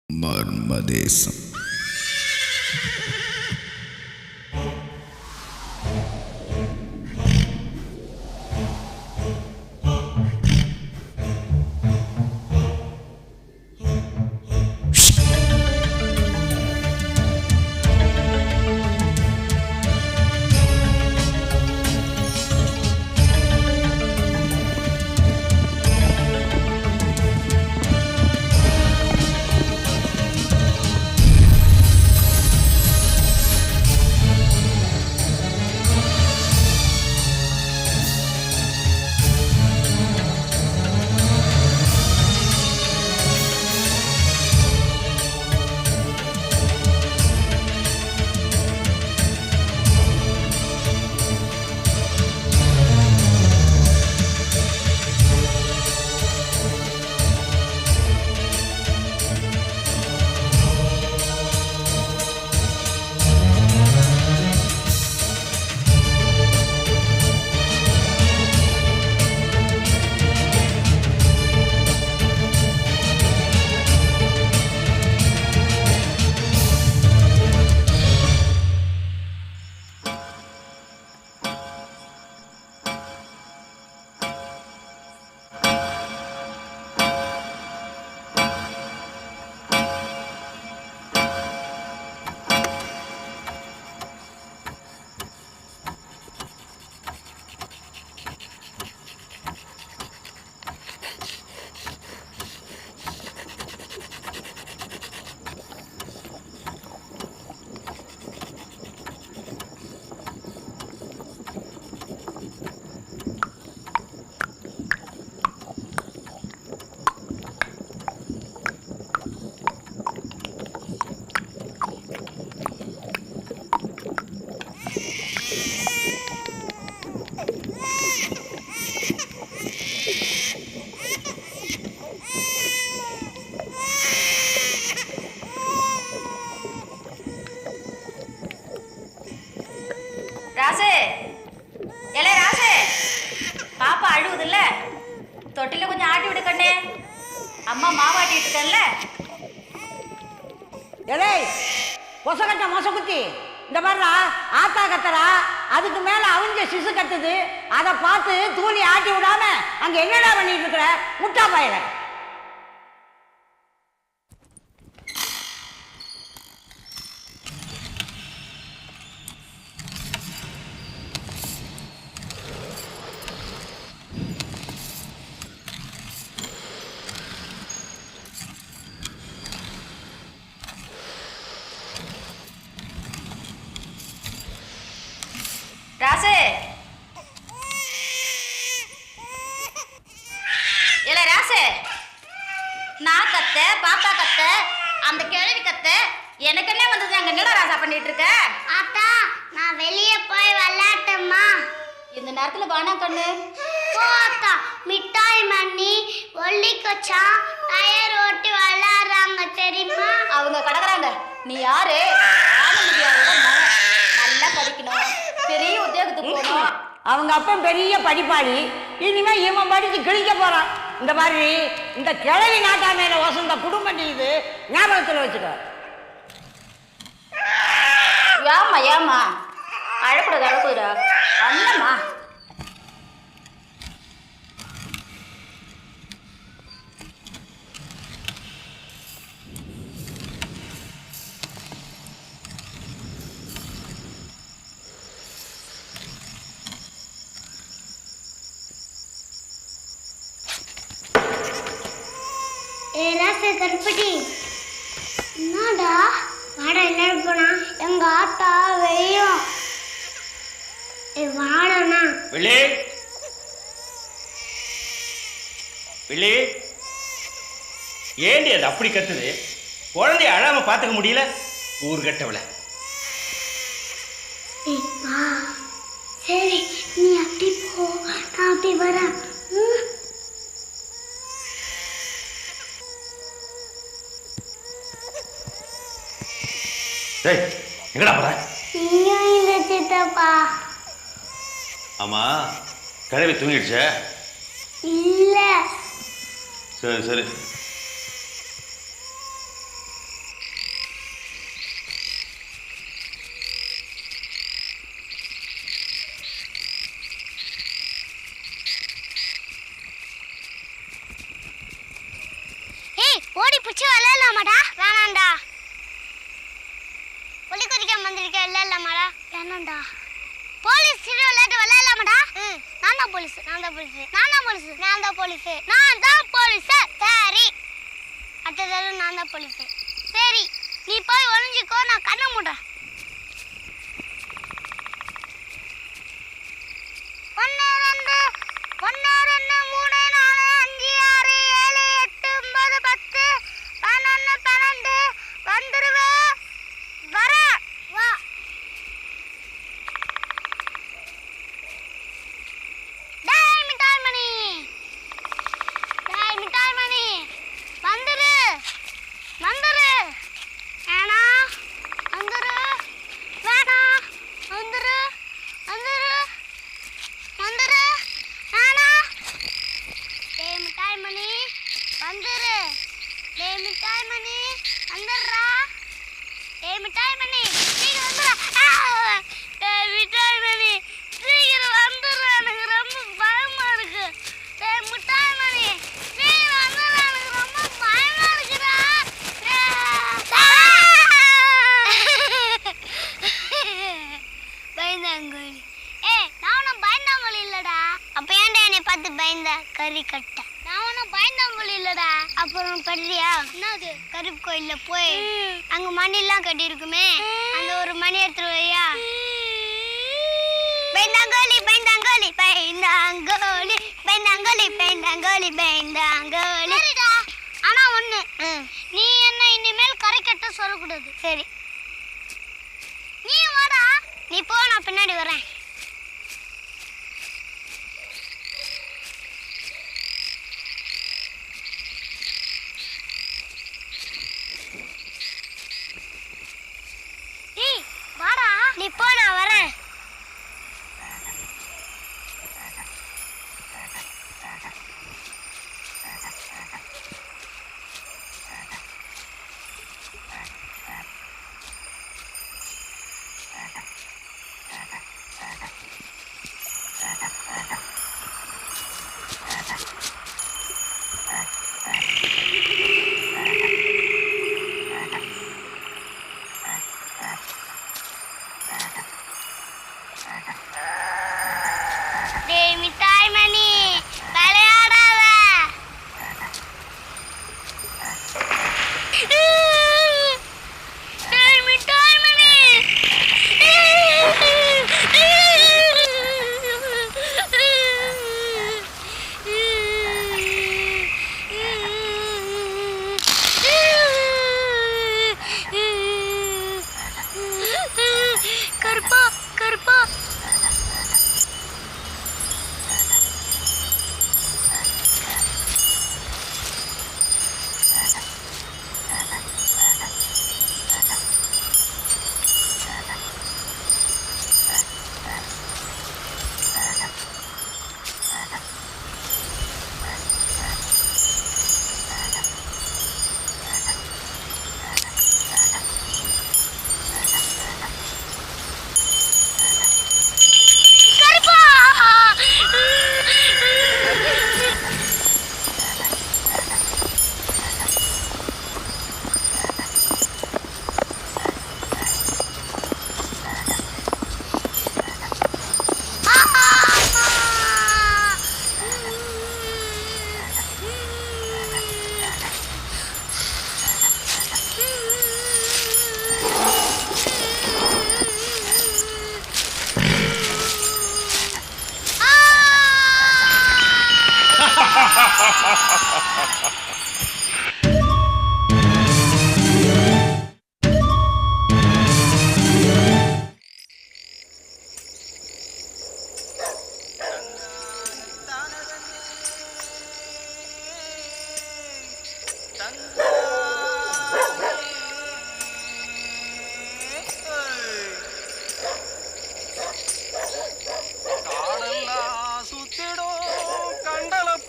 மர்மதேசம். ராசு, எலே ராசு, பாப்பா அழுவுதுல்ல, தொட்டில கொஞ்சம் ஆட்டி விடு கண்ணே. அம்மா மாவாட்டிட்டு இருக்கேன்ல. எலே பொசகட்ட மொசகுத்தி, இந்த மாதிரிடா ஆத்தா கத்துறா, அதுக்கு மேல அவிஞ்ச சிசு கத்துது, அதை பார்த்து தூளி ஆட்டி விடாம அங்க என்னடா பண்ணிட்டு இருக்கிற முட்டா பையல. ராசு, எலே ராசு, நான் கத்த, பாப்பா கத்த, அந்த கிழவி கத்த, எனக்கு என்ன வந்தது? அங்க என்னடா ராசா பண்ணிட்டு இருக்க? ஆத்தா, நான் வெளியே போய் விளையாட்டம்மா. இந்த நேரத்துல வானா கண்ணு. போ ஆத்தா, மிட்டாய் மண்ணி ஒல்லி கொச்சா டயர் ஓட்டி விளையாடுறாங்க தெரியுமா? அவங்க கடக்குறாங்க. நீ யாரு? நல்லா படிக்கணும், பெரிய உத்தியோகத்துக்கு போகணும். அவங்க அப்பன் பெரிய படிப்பாளி, இனிமே இவன் படிச்சு கிழிக்க போறான். இந்த மாதிரி இந்த கிழவி நாட்டா மேல வசந்த குடும்பம் இது ஞாபகத்தில் வச்சுக்கோ. ஏமா ஏமா அழக்கூடாது, அழக்கூடா அண்ணம்மா. ராசு கருப்பட்டி, என்னடா வாடா என்ன போனா? எங்க ஆத்தா வெய்யும் வாடனா. விழி விழி, ஏண்டி அது அப்படி கத்துது? குழந்தைய அழாம பாத்துக்க முடியல? ஊர்கட்டவள. சரி, நீ அப்படி போ, நான் அப்படி வரேன். டேய், எங்கடா போற? நீயும் இந்த சித்தப்பா. ஆமா, கிழவி தூங்கிடுச்சே? இல்ல. சரி சரி. விளையாடலாமாடா? வேணாம்டா. புலி குதிக்க வந்திருக்க விளையாடலாமாடா? வேணாம்டா. போலீஸ் விளையாட்டு விளையாடலாமாடா? நான் தான் போலீஸ். நான் தான் போலீஸ். நான் தான் போலீஸ். நான் தான் போலீஸ். நான் தான் போலீஸ். சரி. அடுத்த தடவை நான் தான் போலீஸ். சரி, நீ போய் ஒளிஞ்சிக்கோ, நான் கண்ணை மூடுறேன். 1 2 1 2 3 4 5 6 7 8 9 10 11 12 வந்துருவே. வர வா. டேய் மிட்டாய் மணி, டேய் மிட்டாய் மணி, வந்துரு வந்துரு. வேணா வந்துரு, வேணா வந்துரு வந்துரு வந்துரு. வேணா. டேய் மிட்டாய் மணி வந்துரு. டேய் மிட்டாய் மணி வந்துடுறா. டேய் மிட்டாய் மணி சீக்கிரம் வந்துடுறா. டேய் மிட்டாய் மணி சீக்கிரம் வந்துடுறா, எனக்கு ரொம்ப பயமா இருக்கு. டேய் மிட்டாய் மணி சீக்கிரம் வந்துடுறா, எனக்கு ரொம்ப பயமா இருக்குடா. பயந்தாங்கோலி. நான் ஒன்றும் பயந்தாங்கோலி இல்லடா. அப்ப ஏன்டா என்னை பார்த்து பயந்த கறி கட்ட? நான் ஒன்றும் பயந்தாங்கோலி இல்லடா. அப்புறம் படுறியா? என்னது? கருப்பு கோயில்ல போய் அங்க மணிலாம் கட்டி இருக்குமே, அந்த ஒரு மணி எடுத்துட்டு வரியா? பயந்தாங்கோலி பயந்தாங்கோலி பயந்தாங்கோலி பயந்தாங்கோலி பயந்தாங்கோலி பயந்தாங்கோலி. சரிடா, ஆனா ஒண்ணு, நீ என்ன இனிமேல் கரை கட்ட சொல்லக்கூடாது. சரி, நீ வாடா. நீ போ, நான் பின்னாடி வரேன். ஏய் வாடா. நீ போ, நான் வரேன். டேய் மிட்டாய் மணி விளையாடாத. டேய் மிட்டாய் மணி. கருப்பா கருப்பா.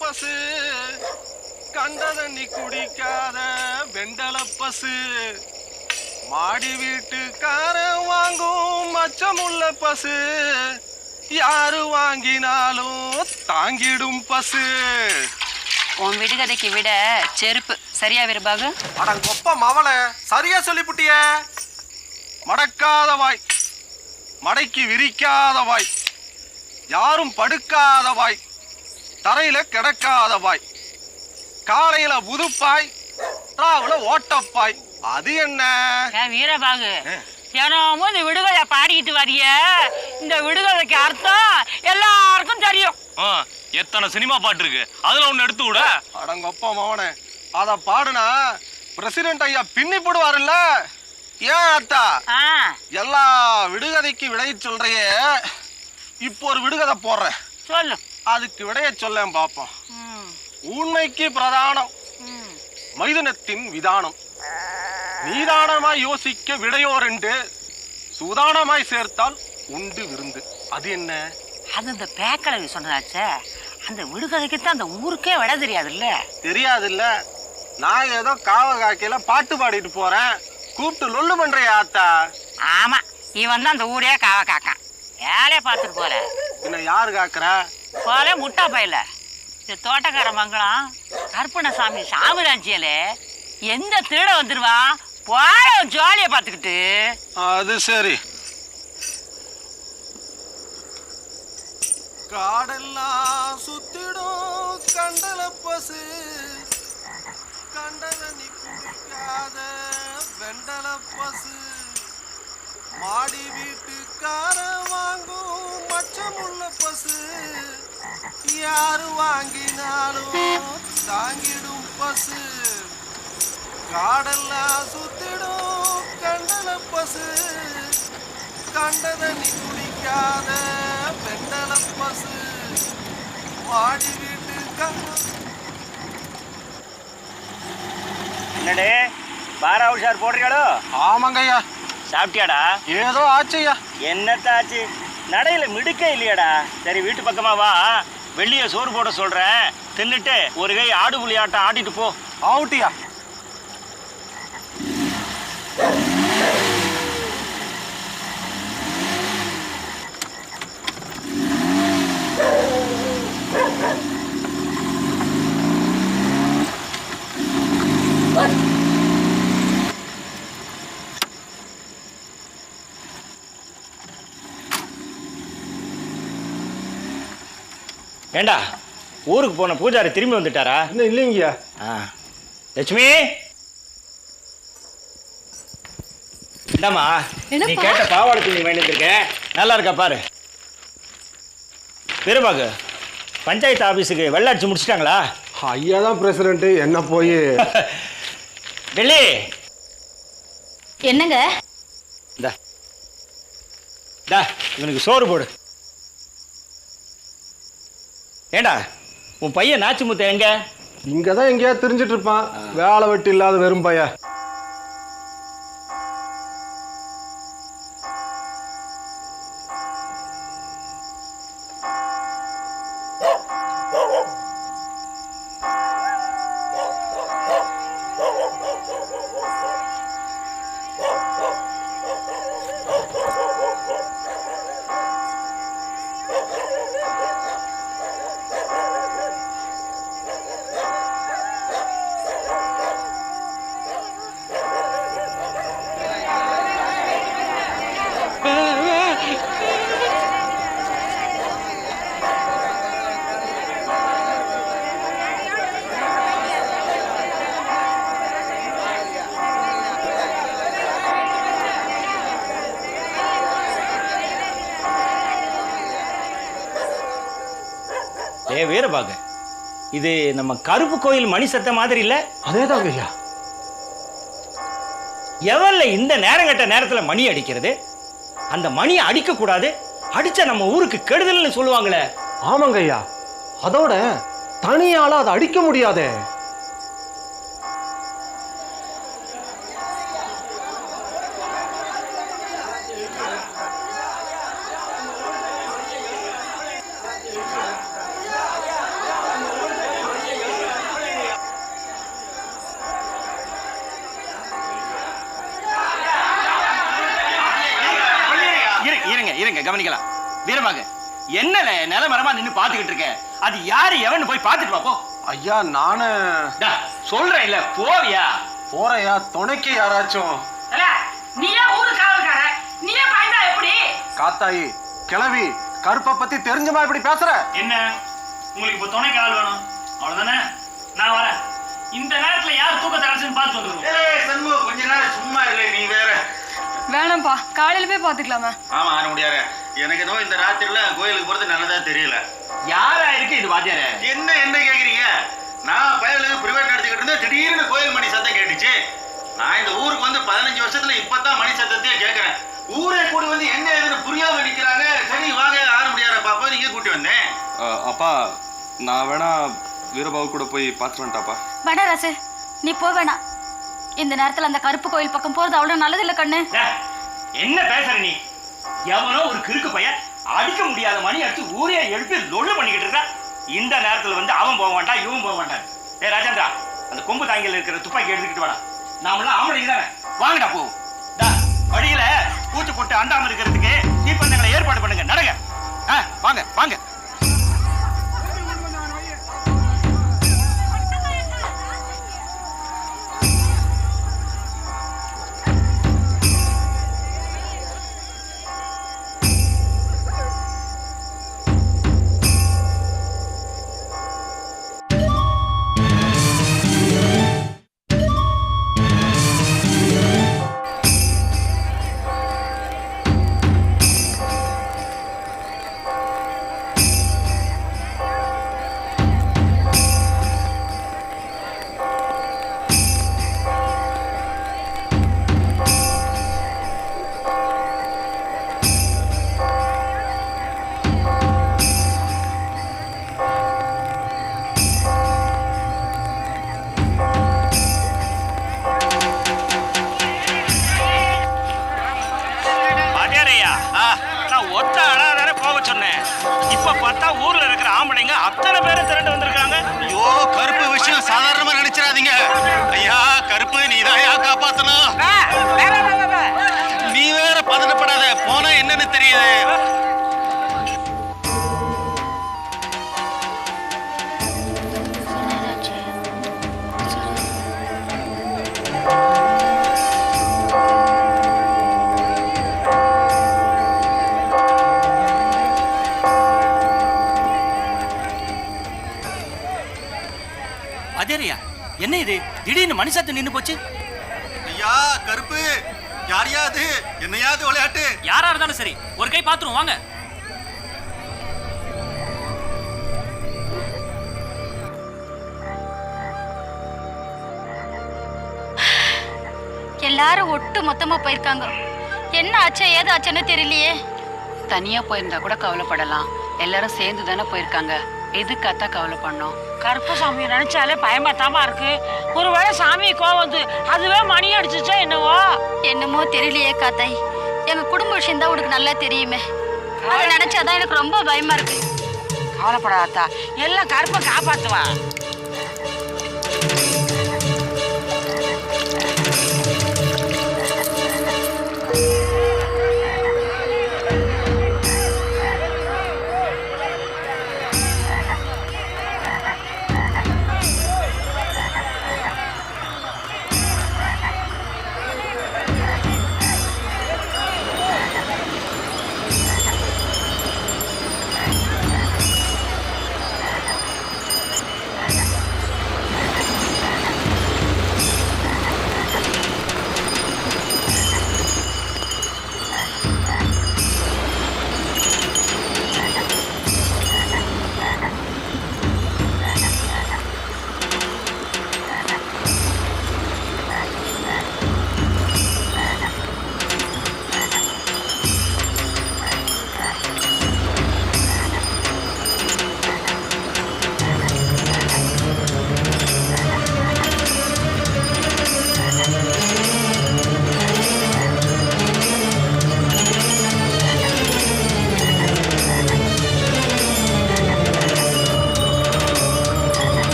பசு கண்டதண்ணி குடிக்காத வெண்டல பசு மாடி வீட்டுக்கார வாங்கும் மச்சமுள்ள பசு யாரு வாங்கினாலும் தாங்கிடும் பசு. உன் விடுகதைக்கு விட செருப்பு சரியா வீரபாகு? அடங்கொப்ப மவள சரியா சொல்லிப்புட்டிய. மடக்காத வாய், மடைக்கு விரிக்காத வாய், யாரும் படுக்காத வாய், தரையில கிடக்காத வாய், காலையில புதுப்பாய், ராவுல ஓட்டப்பாய். அது என்ன வீரபாகு, தினமும் இந்த விடுகதை பாடிக்கிட்டு வரிய, இந்த விடுகதைக்கு அர்த்தம் எல்லாருக்கும் தெரியும். எத்தனை சினிமா பாட்டு இருக்கு, அதுல ஒண்ணு எடுத்து விட. அடங்கொப்ப மவனே, அத பாடுனா பிரசிடென்ட் ஐயா பின்னி போடுவாருல்ல. ஏன் அத்தா எல்லா விடுகதைக்கு விடைய சொல்றையே, இப்போ ஒரு விடுகதை போடுறேன், சொல்லு. அதுக்கு விடைய சொல்ல பாப்போம். உண்மைக்கு பிரதானம் மைதுனத்தின் விதானம், நீதானமாய் யோசிக்க விடையோரெண்டு, சுதானமாய் சேர்த்தால் உண்டு விருந்து. அது என்ன? அது இந்த பேக்கலவி சொன்னதாச்சே, அந்த விடுகதைக்கு தான் அந்த ஊருக்கே விட தெரியாதுல்ல. தெரியாதுல்ல, நான் ஏதோ காவ காக்கையில பாட்டு பாடிட்டு போறேன், கூப்பிட்டு லொல்லு பண்றியா ஆத்தா? ஆமா, இவன் தான் அந்த ஊரே காவ காக்கான். வேலையை பார்த்துட்டு போற. என்ன யாரு காக்குறா? போல முட்டா பையில இந்த தோட்டக்கார மங்கலம் கருப்பணசாமி சாமிராஜ்யில எந்த திருட வந்துருவான், போல ஜாலியை பார்த்துக்கிட்டு. அது சரி. காடெல்லாம் சுத்திடும் கண்டல பசு, கண்டலனி குடிக்காத வெண்டல பசு, மாடி வீட்டுக்கார வாங்கும் மச்சமுள்ள பசு, யாரு வாங்கினாலும் தாங்கிடும் பசு. காடெல்லாம் சுத்திடும் கண்டல பசு, கண்டதனி குடிக்காத வெண்டல பசு, மாடி வீட்டுக்கார. என்னடே பாரா உஷார் போடுறீங்களோ? ஆமாங்க ஐயா. சாப்பிட்டியாடா? ஏதோ ஆச்சையா. என்னத்த ஆச்சு? நடையில மிடுக்க இல்லையாடா? சரி வீட்டு பக்கமா வா, வெள்ளிய சோறு போட சொல்றேன், தின்னுட்டு ஒரு கை ஆடு புலி ஆட்டம் ஆடிட்டு போ. ஆவுட்டியா? ஏண்டா ஊருக்கு போன பூஜாரி திரும்பி வந்துட்டாரா? இன்னும் இல்லைங்கய்யா. லட்சுமி, இந்தாம்மா நீ கேட்ட பாவாடை துணி வேண்டியிருக்கேன், நல்லா இருக்கா பாரு. வீரபாகு, பஞ்சாயத்து ஆபீஸுக்கு வெள்ளாட்சி முடிச்சிட்டாங்களா? ஐயா தான் பிரசிடென்ட், என்ன போய். வெள்ளி என்னங்க? இவனுக்கு சோறு போடு. ஏண்டா உன் பையன் நாச்சிமுத்த எங்க? இங்கதான் எங்கேயா தெரிஞ்சிட்டு இருப்பான், வேலை வெட்டி இல்லாத வெறும் பைய. ஏ வீரபாகு, இது நம்ம கருப்பு கோயில் மணி சத்த மாதிரி இல்ல? அதேதாங்க ஐயா. எவல்ல இந்த நேரங்கட்ட நேரத்துல மணி அடிக்கிறது? அந்த மணியை அடிக்க கூடாது, அடிச்சா நம்ம ஊருக்கு கெடுதல்னு சொல்லுவாங்களே. ஆமாங்க ஐயா, அதோட தனியால அதை அடிக்க முடியாதே. இருங்க கவனிக்கலாம். வீரபாகு, என்ன நிலமரமா நின்னு பாத்துக்கிட்டு இருக்க? அது யாரு எவன்னு போய் பாத்துட்டு வா போ. ஐயா நானு சொல்றேன் இல்ல போவியா? போறையா துணைக்கு யாராச்சும். நீயே ஊரு காவல்கார, நீயே பயந்தா எப்படி? காத்தாயி கிளவி கருப்பை பத்தி தெரிஞ்சுமா இப்படி பேசுற? என்ன உங்களுக்கு இப்ப துணைக்கு ஆள் வேணும் அவ்வளவுதானே? நான் வரேன். இந்த நேரத்துல யார் தூக்க தரச்சுன்னு பார்த்து வந்துருவோம். சண்முகம் கொஞ்ச நேரம் சும்மா இல்லை, நீ வேற. வேணாம்ப்பா, காலையில போய் பாத்துக்கலாமா? ஆமா ஆன முடியாது. எனக்கு என்னவோ இந்த ராத்திரில கோயிலுக்கு போறது நல்லதா தெரியல. யாரா இருக்கு இது வாத்தியார? என்ன கேக்குறீங்க? நான் பயலுக்கு பிரைவேட் நடத்திக்கிட்டு இருந்தேன், திடீர்னு கோயில் மணி சத்தம் கேட்டுச்சு. நான் இந்த ஊருக்கு வந்து 15 வருஷத்துல இப்பதான் மணி சத்தத்தையே கேட்கறேன். ஊரே கூடி வந்து என்ன ஏதுன்னு புரியாம நிக்கிறாங்க. சரி வாங்க ஆர முடியாத பாப்பா, நீங்க கூட்டி வந்தேன். அப்பா நான் வேணா வீரபாபு கூட போய் பார்த்து வந்துட்டாப்பா. வேணா ராசு, நீ போ வேணாம். இந்த நேரத்துல அந்த கருப்பு கோயில் பக்கம் போறது அவ்வளவு நல்லது இல்ல கண்ணு. என்ன பேசுற நீ? எவனோ ஒரு கிறுக்கு பையன் அடிக்க முடியாத மணி அடிச்சு ஊரே எழுப்பி லொள்ளு பண்ணிக்கிட்டு இருக்கா. இந்த நேரத்துல வந்து அவன் போக மாட்டான், இவன் போக மாட்டான். ராஜேந்திரா, அந்த கொம்பு தாங்கில இருக்கிற துப்பாக்கி எடுத்துக்கிட்டு வாடா. நாமெல்லாம் ஆம்பளைங்க தானே, வாங்கடா போ. வழியில பூச்சி போட்டு அண்டாம இருக்கிறதுக்கு தீப்பந்தங்களை ஏற்பாடு பண்ணுங்க. நடங்க, வாங்க வாங்க. ஒத்த அடாதார போக சொன்னேன். இப்ப பார்த்தா ஊர்ல இருக்கிற ஆம்பளைங்க அத்தனை பேரும் திரண்டு வந்திருக்காங்க. ஐயோ, கருப்பு விஷயம் சாதாரணமா நினைச்சிடாதீங்க. ஐயா கருப்பு, நீதாயா காப்பாத்தணும். நீ வேற பதனப்படாத, போனா என்னன்னு தெரியுது. அதேரியா, என்ன இது திடீர்னு மணி சத்தம் நின்னு போச்சு? ஐயா கருப்பு, யாரையாது என்னையாவது விளையாட்டு. யாரா இருந்தாலும் சரி, ஒரு கை பாத்துருவோம் வாங்க. எல்லாரும் ஒட்டு மொத்தமா போயிருக்காங்க. என்ன ஆச்சா ஏது ஆச்சுன்னு தெரியலையே. தனியா போயிருந்தா கூட கவலைப்படலாம், எல்லாரும் சேர்ந்து தானே போயிருக்காங்க. எதுக்காத்தா கவலை பண்ணோம்? கருப்பசாமியை நினைச்சாலே பயமாத்தாமா இருக்கு. ஒருவேளை சாமி கோவம் வந்து அதுவே மணி அடிச்சுச்சா என்னமோ தெரியலையே காத்தாய். எங்க குடும்ப விஷயம் தான் உனக்கு நல்லா தெரியுமே, அதை நினைச்சாதான் எனக்கு ரொம்ப பயமா இருக்கு. கவலைப்படாதா, எல்லாம் கருப்பை காப்பாத்துவான்.